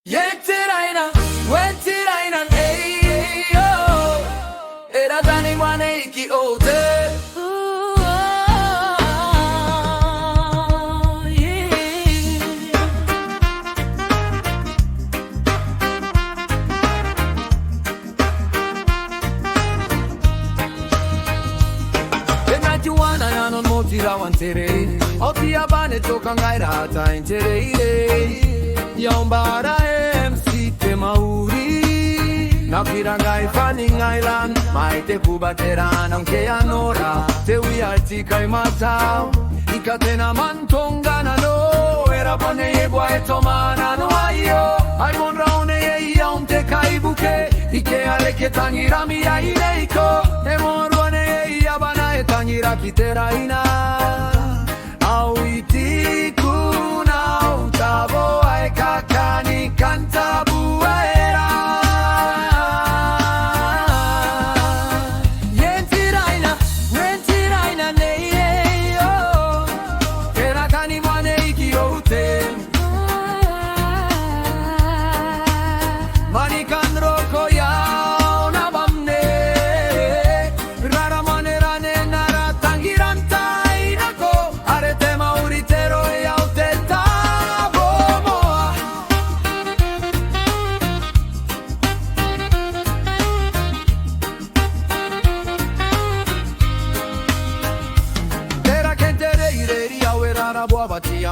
Teraina, when Teraina, hey, oh, era tani mwane iki ote. Tirawan tere, oti abane toka ngaira hata intere. Yombara MC te mauri, na kirangai fanning island, maite kuba Teraina ke anora, te wi artika imatao, ikatena mantonga na no, era bane yebwa etomana no ayo, ai monraone ye yaunte kaibuke, ike areke tangira mi ya ileiko, emorone ye yabana etangira ki Teraina.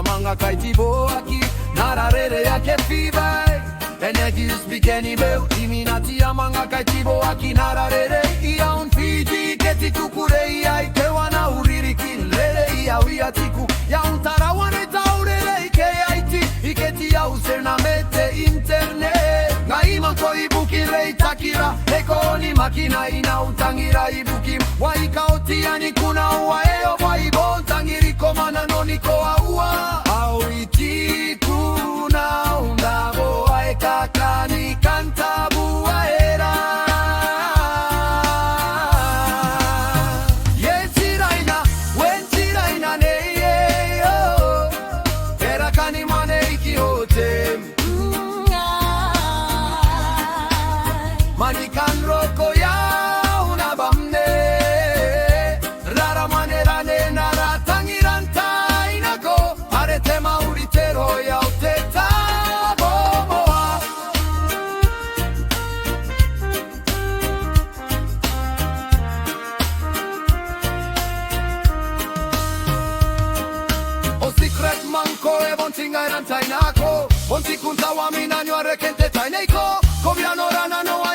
Manga kaitibo aki nararere yake fibai enegi spikeni beu iminati manga kaitibo aki nararere ia un fiji keti tukure ia ikewa na uriri kinlele ia wiatiku ya un tarawane taurele ike aiti iketi ya userna mete internet ngaima ko ibuki rei takira ekoni makina ina utangira ibuki waikaoti ani kuna uaeo waibo tangiri komana noniko aua Bontinga eran tainako, bontikunta wamina nyoare kente taineiko, kobiano rana no